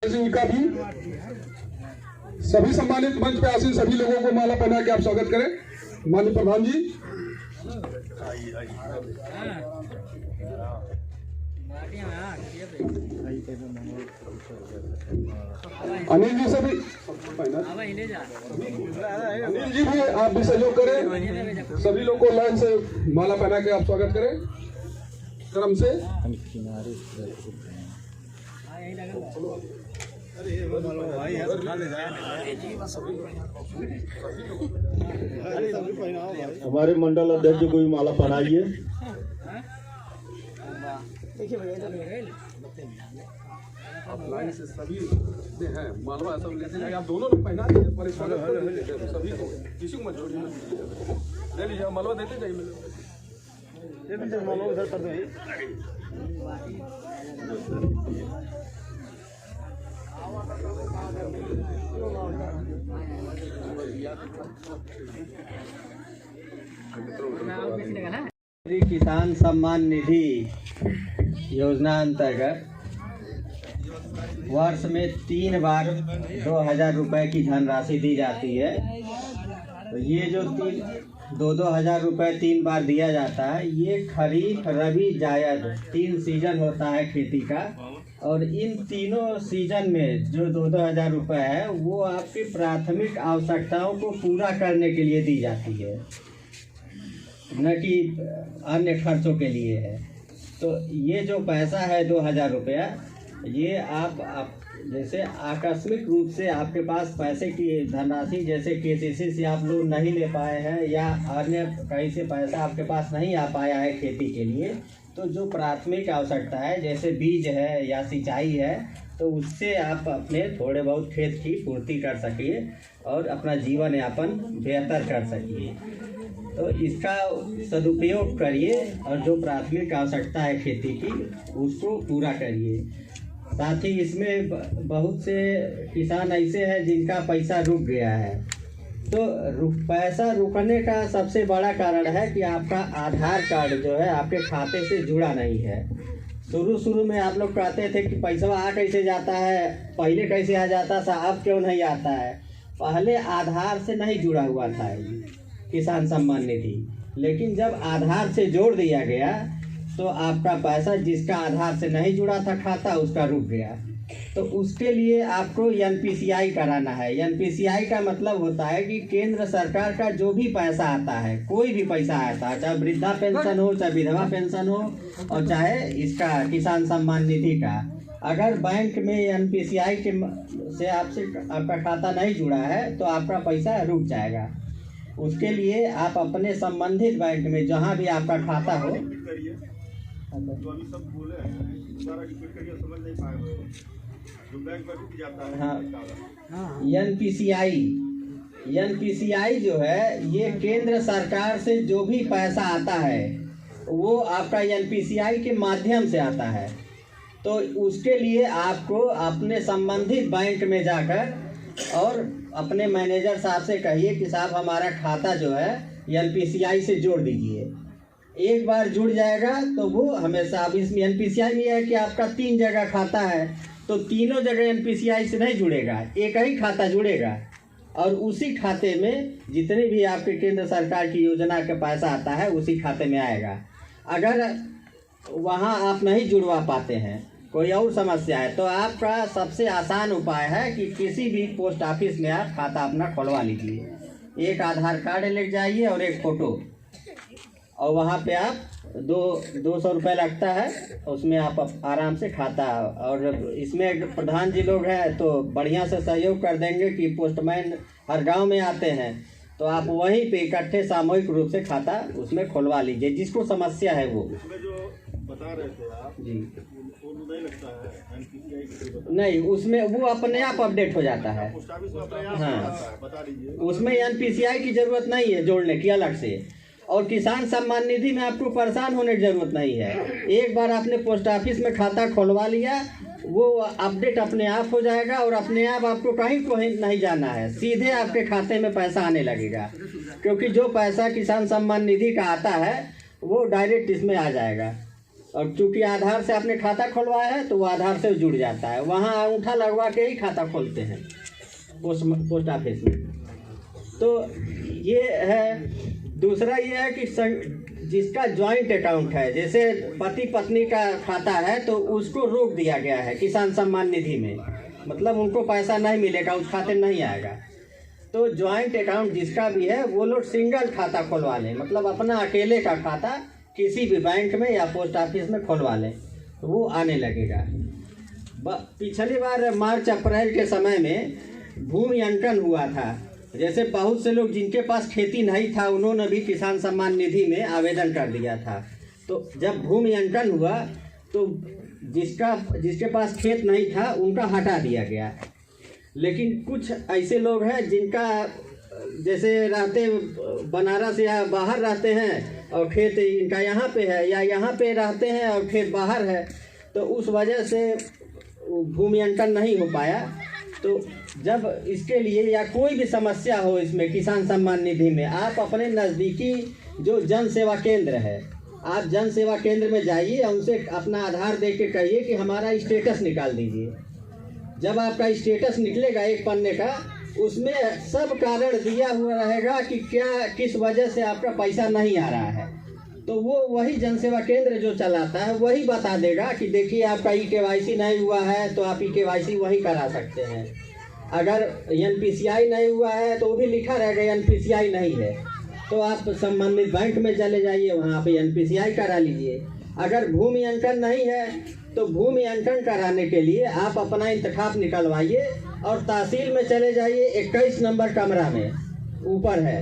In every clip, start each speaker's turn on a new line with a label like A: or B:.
A: का भी सभी सम्मानित मंच पे आसीन सभी लोगों को माला पहना के आप स्वागत करें। माननीय प्रधान जी, अनिल जी से भी अनिल जी भी आप भी सहयोग करें। सभी लोग को लाइन से माला पहना के आप स्वागत करें क्रम से।
B: हमारे मंडल अध्यक्ष को भी माला पहनाइए।
A: लाइन से सभी हैं मालवा सब लेते जाइए। आप दोनों लोग पहना दीजिए, परेशान सभी को, किसी को मत छोड़िए। ले लीजिए, मालवा देते जाइए। मालवा उधर कर दें।
C: किसान सम्मान निधि योजना अंतर्गत वर्ष में 3 बार 2000 रुपये की धनराशि दी जाती है। तो ये जो 2,000 रुपये 3 बार दिया जाता है, ये खरीफ, रबी, जायद 3 सीजन होता है खेती का। और इन तीनों सीजन में जो 2,000 रुपये है वो आपकी प्राथमिक आवश्यकताओं को पूरा करने के लिए दी जाती है, न कि अन्य खर्चों के लिए है। तो ये जो पैसा है 2,000 रुपया, ये आप जैसे आकस्मिक रूप से आपके पास पैसे की धनराशि जैसे केसीसी से आप लोग नहीं ले पाए हैं या अन्य कहीं से पैसा आपके पास नहीं आ पाया है खेती के लिए, तो जो प्राथमिक आवश्यकता है जैसे बीज है या सिंचाई है, तो उससे आप अपने थोड़े बहुत खेत की पूर्ति कर सकिए और अपना जीवन यापन बेहतर कर सकिए। तो इसका सदुपयोग करिए और जो प्राथमिक आवश्यकता है खेती की उसको पूरा करिए। साथ ही इसमें बहुत से किसान ऐसे हैं जिनका पैसा रुक गया है। तो पैसा रुकने का सबसे बड़ा कारण है कि आपका आधार कार्ड जो है आपके खाते से जुड़ा नहीं है। शुरू में आप लोग कहते थे कि पैसा आ कैसे जाता है, पहले कैसे आ जाता था, अब क्यों नहीं आता है। पहले आधार से नहीं जुड़ा हुआ था किसान सम्मान निधि, लेकिन जब आधार से जोड़ दिया गया तो आपका पैसा जिसका आधार से नहीं जुड़ा था खाता, उसका रुक गया। तो उसके लिए आपको एनपीसीआई कराना है। एनपीसीआई का मतलब होता है कि केंद्र सरकार का जो भी पैसा आता है, कोई भी पैसा आता है, चाहे वृद्धा पेंशन हो, चाहे विधवा पेंशन हो, और चाहे इसका किसान सम्मान निधि का, अगर बैंक में एनपीसीआई के से आपका खाता नहीं जुड़ा है तो आपका पैसा रुक जाएगा। उसके लिए आप अपने संबंधित बैंक में जहाँ भी आपका खाता हो, एनपीसीआई जो है ये केंद्र सरकार से जो भी पैसा आता है वो आपका एनपीसीआई के माध्यम से आता है। तो उसके लिए आपको अपने संबंधित बैंक में जाकर और अपने मैनेजर साहब से कहिए कि साहब हमारा खाता जो है एनपीसीआई से जोड़ दीजिए। एक बार जुड़ जाएगा तो वो हमेशा, अब इसमें एनपीसीआई में है कि आपका 3 जगह खाता है तो तीनों जगह एनपीसीआई से नहीं जुड़ेगा, एक ही खाता जुड़ेगा और उसी खाते में जितने भी आपके केंद्र सरकार की योजना का पैसा आता है उसी खाते में आएगा। अगर वहाँ आप नहीं जुड़वा पाते हैं, कोई और समस्या है, तो आपका सबसे आसान उपाय है कि किसी भी पोस्ट ऑफिस में आप खाता अपना खुलवा लीजिए। एक आधार कार्ड ले जाइए और एक फ़ोटो, और वहाँ पे आप 200 रुपये लगता है, उसमें आप आराम से खाता। और इसमें प्रधान जी लोग हैं तो बढ़िया से सहयोग कर देंगे कि पोस्टमैन हर गांव में आते हैं, तो आप वहीं पे इकट्ठे सामूहिक रूप से खाता उसमें खुलवा लीजिए जिसको समस्या है वो।
B: जो बता रहे थे आप जी, नहीं लगता है
C: नहीं, उसमें वो अपने आप अपडेट हो जाता है। हाँ,
B: बता दीजिए,
C: उसमें एनपीसीआई की ज़रूरत नहीं है जोड़ने की अलग से। और किसान सम्मान निधि में आपको परेशान होने की ज़रूरत नहीं है। एक बार आपने पोस्ट ऑफिस में खाता खुलवा लिया, वो अपडेट अपने आप हो जाएगा और अपने आप आपको कहीं नहीं जाना है, सीधे आपके खाते में पैसा आने लगेगा। क्योंकि जो पैसा किसान सम्मान निधि का आता है वो डायरेक्ट इसमें आ जाएगा। और चूंकि आधार से आपने खाता खुलवाया है तो वो आधार से जुड़ जाता है, वहाँ अंगूठा लगवा के ही खाता खोलते हैं पोस्ट ऑफिस में। तो ये है। दूसरा ये है कि जिसका जॉइंट अकाउंट है, जैसे पति पत्नी का खाता है तो उसको रोक दिया गया है किसान सम्मान निधि में, मतलब उनको पैसा नहीं मिलेगा, उस खाते में नहीं आएगा। तो जॉइंट अकाउंट जिसका भी है वो लोग सिंगल खाता खुलवा लें, मतलब अपना अकेले का खाता किसी भी बैंक में या पोस्ट ऑफिस में खुलवा लें, वो आने लगेगा। पिछली बार मार्च अप्रैल के समय में भूमि अंकन हुआ था, जैसे बहुत से लोग जिनके पास खेती नहीं था उन्होंने भी किसान सम्मान निधि में आवेदन कर दिया था। तो जब भूमि अंकन हुआ तो जिसके पास खेत नहीं था उनका हटा दिया गया। लेकिन कुछ ऐसे लोग हैं जिनका जैसे रहते बनारस या बाहर रहते हैं और खेत इनका यहाँ पे है, या यहाँ पे रहते हैं और खेत बाहर है, तो उस वजह से भूमि अंकन नहीं हो पाया। तो जब इसके लिए या कोई भी समस्या हो इसमें किसान सम्मान निधि में, आप अपने नज़दीकी जो जन सेवा केंद्र है, आप जन सेवा केंद्र में जाइए, उनसे अपना आधार दे के कहिए कि हमारा स्टेटस निकाल दीजिए। जब आपका स्टेटस निकलेगा एक पन्ने का, उसमें सब कारण दिया हुआ रहेगा कि किस वजह से आपका पैसा नहीं आ रहा है। तो वो वही जन सेवा केंद्र जो चलाता है वही बता देगा कि देखिए आपका KYC नहीं हुआ है तो आप KYC वही करा सकते हैं। अगर NPCI नहीं हुआ है तो वो भी लिखा रहेगा NPCI नहीं है, तो आप संबंधित बैंक में चले जाइए, वहाँ पे NPCI करा लीजिए। अगर भूमि अंकन नहीं है तो भूमि अंकन कराने के लिए आप अपना इंतखाब निकलवाइए और तहसील में चले जाइए। 21 नंबर कमरा में ऊपर है,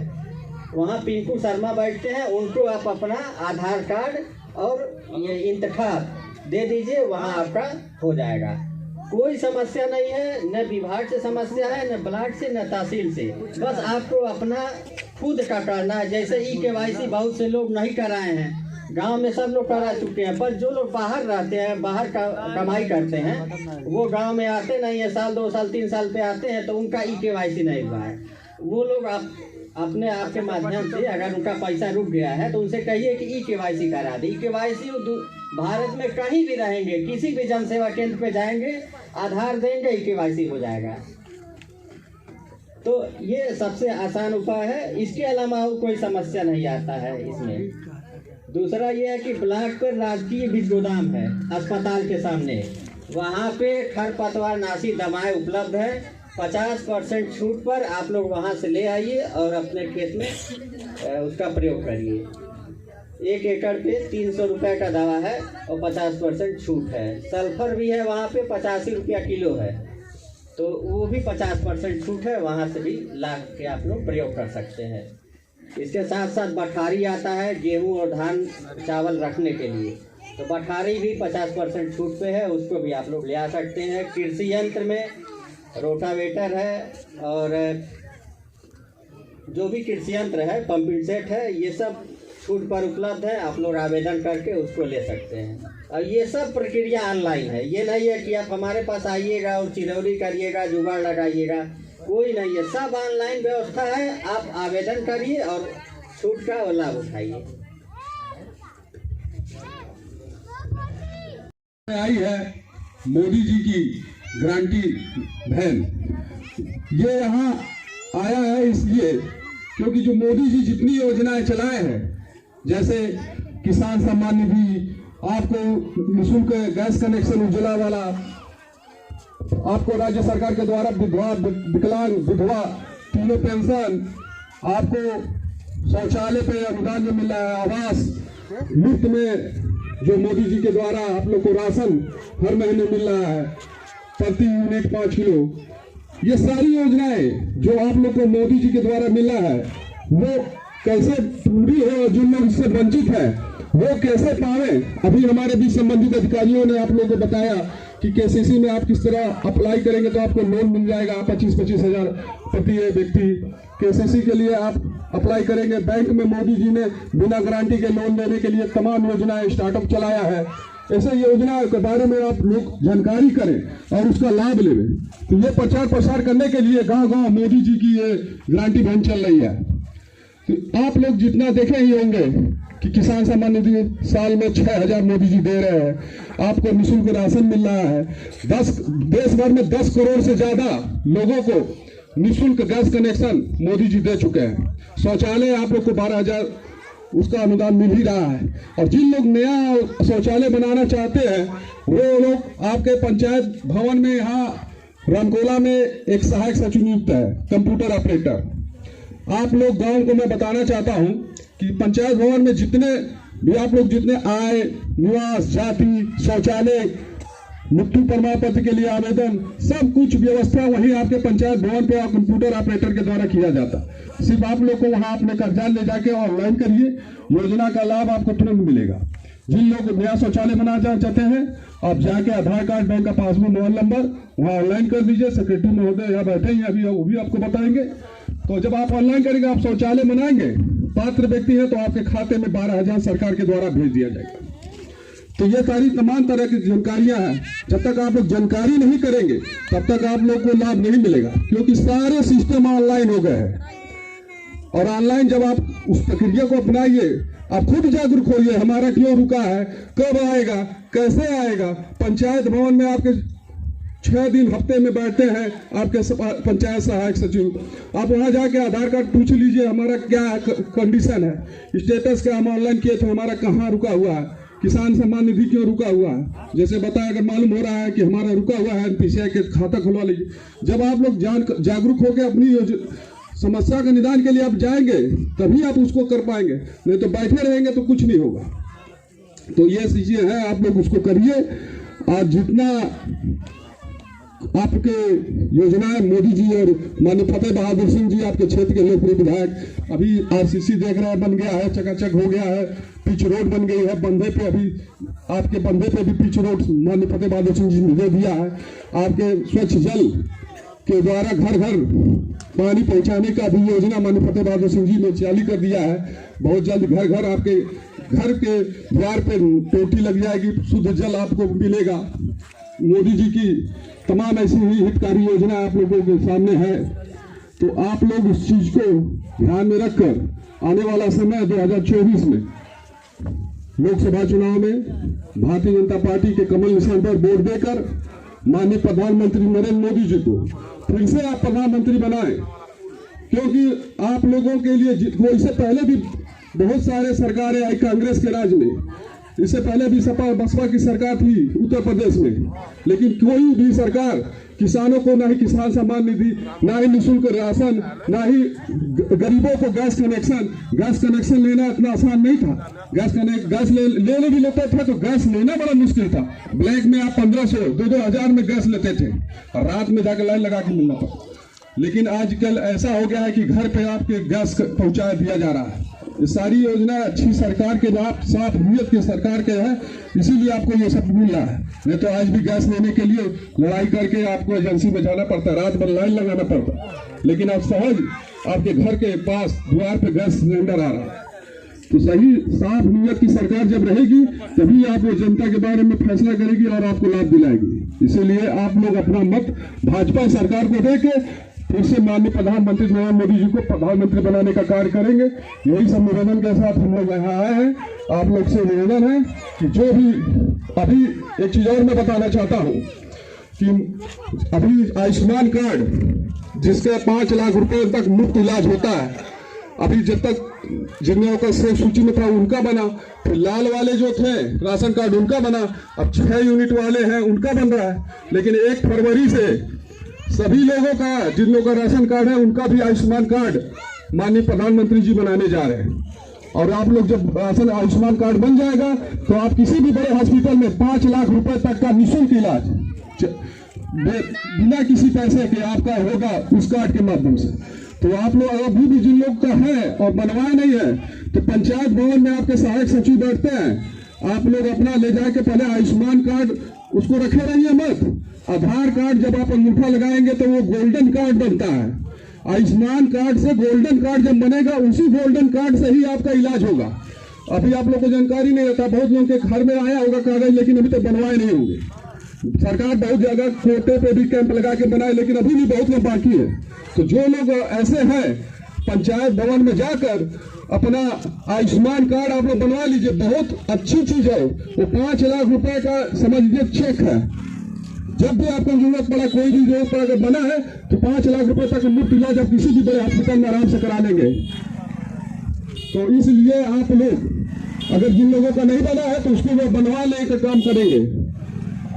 C: वहाँ पिंकू शर्मा बैठते हैं, उनको आप अपना आधार कार्ड और ये इंतखाब दे दीजिए, वहाँ आपका हो जाएगा। कोई समस्या नहीं है, न विभाग से समस्या है, न ब्लॉक से, न तहसील से। बस आपको अपना खुद का करना है। जैसे KYC बहुत से लोग नहीं कराए हैं, गांव में सब लोग करा चुके हैं, पर जो लोग बाहर रहते हैं, बाहर का कमाई करते हैं, वो गांव में आते नहीं है, साल 2 साल 3 साल पे आते हैं, तो उनका KYC नहीं हुआ है। वो लोग अपने आप के माध्यम से अगर उनका पैसा रुक गया है तो उनसे कहिए कि KYC करा दे। KYC भारत में कहीं भी रहेंगे, किसी भी जन सेवा केंद्र पे जाएंगे, आधार देंगे, KYC हो जाएगा। तो ये सबसे आसान उपाय है, इसके अलावा कोई समस्या नहीं आता है इसमें। दूसरा ये है कि ब्लॉक पर राजकीय बीज गोदाम है अस्पताल के सामने, वहाँ पे खरपतवार नाशी दवाएं उपलब्ध है। 50% छूट पर आप लोग वहाँ से ले आइए और अपने खेत में उसका प्रयोग करिए। 1 एकड़ पे 300 रुपये का दवा है और 50% छूट है। सल्फर भी है वहाँ पे 85 रुपया किलो है, तो वो भी 50% छूट है, वहाँ से भी ला के आप लोग प्रयोग कर सकते हैं। इसके साथ साथ बठारी आता है गेहूँ और धान चावल रखने के लिए, तो बठारी भी 50% छूट पे है, उसको भी आप लोग ले आ सकते हैं। कृषि यंत्र में रोटावेटर है और जो भी कृषि यंत्र है, पंपिंग सेट है, ये सब छूट पर उपलब्ध है। आप लोग आवेदन करके उसको ले सकते हैं। और ये सब प्रक्रिया ऑनलाइन है, ये नहीं है कि आप हमारे पास आइएगा और चिरौरी करिएगा, जुगाड़ लगाइएगा, कोई नहीं है, सब ऑनलाइन व्यवस्था है। आप आवेदन करिए और छूट का लाभ उठाइए।
A: आई है मोदी जी की गारंटी वैन, ये यहाँ आया है इसलिए क्योंकि जो मोदी जी जितनी योजनाएं चलाए हैं, जैसे किसान सम्मान निधि, आपको निःशुल्क गैस कनेक्शन उज्ज्वला वाला, आपको राज्य सरकार के द्वारा विधवा विकलांग विधवा तीनों पेंशन, आपको शौचालय पे अनुदान जो मिल रहा है, आवास मुफ्त में जो मोदी जी के द्वारा आप लोग को राशन हर महीने मिल रहा है, प्रति यूनिट 5 किलो, ये सारी योजनाएं जो आप लोग को मोदी जी के द्वारा मिला है वो कैसे पूरी हो, जो लोग इससे वंचित है वो कैसे पावे। अभी हमारे बीच संबंधित अधिकारियों ने आप लोगों को बताया कि KCC में आप किस तरह अप्लाई करेंगे तो आपको लोन मिल जाएगा 25-25 हजार प्रति व्यक्ति। KCC के लिए आप अप्लाई करेंगे, बैंक में मोदी जी ने बिना गारंटी के लोन देने के लिए तमाम योजनाएं स्टार्टअप चलाया है। ऐसे योजना के बारे में आप लोग जानकारी करें और उसका लाभ लें। तो ये प्रचार प्रसार करने के लिए गांव-गांव मोदी जी की ये गारंटी वैन चल रही है। तो आप लोग जितना देखे ही होंगे कि किसान सम्मान निधि साल में 6,000 मोदी जी दे रहे हैं, आपको निःशुल्क राशन मिल रहा है, देश भर में 10 करोड़ से ज्यादा लोगों को निःशुल्क गैस कनेक्शन मोदी जी दे चुके हैं, शौचालय आप लोग को 12,000 उसका अनुदान मिल ही रहा है। और जिन लोग नया शौचालय बनाना चाहते हैं वो लोग आपके पंचायत भवन में यहाँ रामकोला में एक सहायक सचिव नियुक्त है, कंप्यूटर ऑपरेटर। आप लोग गांव को मैं बताना चाहता हूं कि पंचायत भवन में जितने भी आप लोग जितने आय, निवास, जाति, शौचालय, मृत्यु प्रमाण पत्र के लिए आवेदन, सब कुछ व्यवस्था वहीं आपके पंचायत भवन पे और कंप्यूटर ऑपरेटर के द्वारा किया जाता। सिर्फ आप लोग को वहां अपने कागजात ले जाके ऑनलाइन करिए, योजना का लाभ आपको तुरंत मिलेगा। जिन लोग नया शौचालय बनाना चाहते हैं आप जाके आधार कार्ड, बैंक का पासबुक, मोबाइल नंबर वहाँ ऑनलाइन कर दीजिए। सेक्रेटरी महोदय यहाँ बैठे हैं अभी, वो भी आपको बताएंगे। तो जब आप ऑनलाइन करेंगे, आप शौचालय बनाएंगे, पात्र व्यक्ति है तो आपके खाते में 12,000 सरकार के द्वारा भेज दिया जाएगा। तो ये सारी तमाम तरह की जानकारियां हैं। जब तक आप लोग जानकारी नहीं करेंगे तब तक आप लोग को लाभ नहीं मिलेगा, क्योंकि सारे सिस्टम ऑनलाइन हो गए हैं। और ऑनलाइन जब आप उस प्रक्रिया को अपनाइए, आप खुद जागरूक होइए, हमारा क्यों रुका है, कब आएगा, कैसे आएगा। पंचायत भवन में आपके 6 दिन हफ्ते में बैठते हैं आपके पंचायत सहायक सचिव, आप वहां जाके आधार कार्ड पूछ लीजिए हमारा क्या कंडीशन है, स्टेटस क्या हम ऑनलाइन किए थे, हमारा कहाँ रुका हुआ है, किसान सम्मान निधि क्यों रुका हुआ है। जैसे बताया, अगर मालूम हो रहा है कि हमारा रुका हुआ है, एनपीसीआई के खाता खुलवा लीजिए। जब आप लोग जागरूक होकर अपनी समस्या के निदान के लिए आप जाएंगे तभी आप उसको कर पाएंगे, नहीं तो बैठे रहेंगे तो कुछ नहीं होगा। तो ये चीजें हैं, आप लोग उसको करिए। और जितना आपके योजनाएं मोदी जी और माननीय फतेह बहादुर सिंह जी, आपके क्षेत्र के लोकप्रिय विधायक, अभी आरसीसी देख रहे हैं, बन गया है, चकाचक हो गया है, पिच रोड बन गई है, बंधे पे अभी आपके बंधे पे भी पिच रोड माननीय फतेह बहादुर सिंह जी ने दे दिया है। आपके स्वच्छ जल के द्वारा घर घर पानी पहुंचाने का भी योजना माननीय फतेह बहादुर सिंह जी ने चालू कर दिया है। बहुत जल्द घर घर आपके घर के द्वार पे टोटी लग जाएगी, शुद्ध जल आपको मिलेगा। मोदी जी की तमाम ऐसी ही हितकारी योजना आप लोगों के सामने है। तो आप लोग उस चीज को ध्यान में रखकर आने वाला समय 2024 में लोकसभा चुनाव में भारतीय जनता पार्टी के कमल निशान पर वोट देकर माननीय प्रधानमंत्री नरेंद्र मोदी जी को फिर से आप प्रधानमंत्री बनाएं। क्योंकि आप लोगों के लिए इससे पहले भी बहुत सारे सरकारें आई कांग्रेस के राज में, इससे पहले भी सपा बसपा की सरकार थी उत्तर प्रदेश में, लेकिन कोई भी सरकार किसानों को ना ही किसान सम्मान निधि, ना ही निःशुल्क राशन, ना ही गरीबों को गैस कनेक्शन लेना इतना आसान नहीं था। गैस लेने भी लेते थे तो गैस लेना बड़ा मुश्किल था। ब्लैक में आप 1500 2-2 हजार में गैस लेते थे और रात में जाकर लाइन लगा के मिलना पड़ता। लेकिन आजकल ऐसा हो गया है कि घर पे आपके गैस पहुंचा दिया जा रहा है। ये सारी योजना अच्छी सरकार के नाम, साफ नीयत की सरकार के है, इसीलिए आपको ये सब मिल रहा है। नहीं तो आज भी गैस लेने के लिए लड़ाई करके आपको एजेंसी में जाना पड़ता, रात भर लाइन लगाना पड़ता। लेकिन अब सहज आपके घर के पास द्वार पे गैस सिलेंडर आ रहा है। तो सही साफ नीयत की सरकार जब रहेगी तभी आप वो जनता के बारे में फैसला करेगी और आपको लाभ दिलाएगी। इसीलिए आप लोग अपना मत भाजपा सरकार को देके फिर से माननीय प्रधानमंत्री नरेंद्र मोदी जी को प्रधानमंत्री बनाने का कार्य करेंगे। यही सब निवेदन के साथ हम लोग यहाँ आए हैं। आप लोग से निवेदन है कि जो भी अभी एक चीज और मैं बताना चाहता हूँ कि अभी आयुष्मान कार्ड जिसके 5 लाख रुपए तक मुफ्त इलाज होता है, अभी जब तक जिन का सूची में था उनका बना, फिर लाल वाले जो थे राशन कार्ड उनका बना, अब 6 यूनिट वाले हैं उनका बन रहा है। लेकिन 1 फरवरी से सभी लोगों का, जिन लोगों का राशन कार्ड है उनका भी आयुष्मान कार्ड माननीय प्रधानमंत्री जी बनाने जा रहे हैं। और आप लोग जब राशन आयुष्मान कार्ड बन जाएगा तो आप किसी भी बड़े हॉस्पिटल में 5 लाख रुपए तक का निःशुल्क इलाज बिना किसी पैसे के आपका होगा उस कार्ड के माध्यम से। तो आप लोग अभी भी जिन लोग का है और बनवाए नहीं है तो पंचायत भवन में आपके सहायक सचिव बैठते हैं, आप लोग अपना ले जाके पहले आयुष्मान कार्ड उसको रखे रहिए मत। आधार कार्ड जब आप अंगूठा लगाएंगे तो वो गोल्डन कार्ड बनता है। आयुष्मान कार्ड से गोल्डन कार्ड जब बनेगा उसी गोल्डन कार्ड से ही आपका इलाज होगा। अभी आप लोग को जानकारी नहीं रहता, बहुत लोगों के घर में आया होगा कागज लेकिन अभी तक बनवाए नहीं होंगे। सरकार बहुत जगह कोटे पे भी कैंप लगा के बनाए लेकिन अभी भी बहुत लोग बाकी है। तो जो लोग ऐसे हैं पंचायत भवन में जाकर अपना आयुष्मान कार्ड आप लोग बनवा लीजिए। बहुत अच्छी चीज है वो। 5 लाख रुपए का समझ लीजिए चेक है। जब भी आपको जरूरत पड़ा, कोई भी जरूरत पड़ा, अगर बना है तो 5 लाख रुपए तक मुफ्त इलाज आप किसी भी बड़े हॉस्पिटल में आराम से करा लेंगे। तो इसलिए आप लोग अगर जिन लोगों का नहीं बना है तो उसको वो बनवा लेने का काम करेंगे।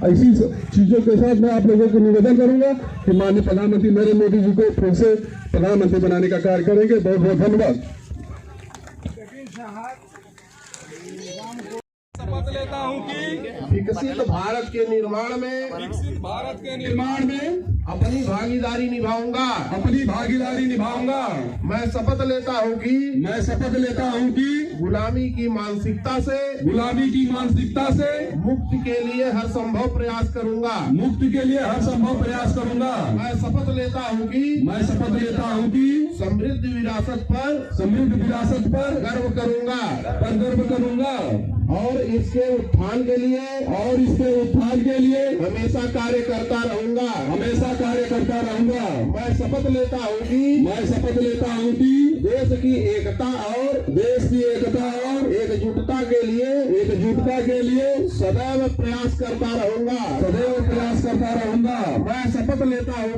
A: ऐसी चीजों के साथ मैं आप लोगों को निवेदन करूंगा कि माननीय प्रधानमंत्री नरेंद्र मोदी जी को फिर से प्रधानमंत्री बनाने का कार्य करेंगे। बहुत बहुत धन्यवाद।
D: शपथ लेता हूँ कि
B: विकसित भारत के निर्माण में अपनी भागीदारी निभाऊंगा। मैं शपथ लेता हूँ कि गुलामी की मानसिकता से मुक्ति के लिए हर संभव प्रयास करूंगा। मैं शपथ लेता हूँ कि समृद्ध विरासत पर गर्व करूंगा और इसके उत्थान के लिए हमेशा कार्य करता रहूंगा। मैं शपथ लेता हूँ कि देश की एकता और एकजुटता के लिए सदैव प्रयास करता रहूंगा। मैं शपथ लेता हूँ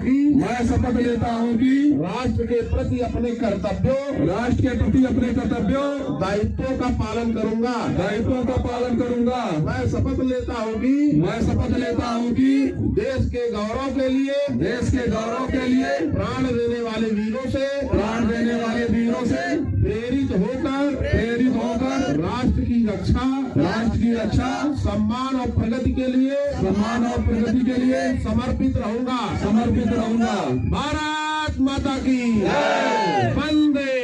B: कि राष्ट्र के प्रति अपने कर्तव्यों दायित्वों का पालन करूंगा। मैं शपथ लेता हूँ कि देश के गौरव के लिए प्राण देने वाले वीरों से प्रेरित होकर राष्ट्र की रक्षा सम्मान और प्रगति के लिए समर्पित रहूंगा। भारत माता की वंदे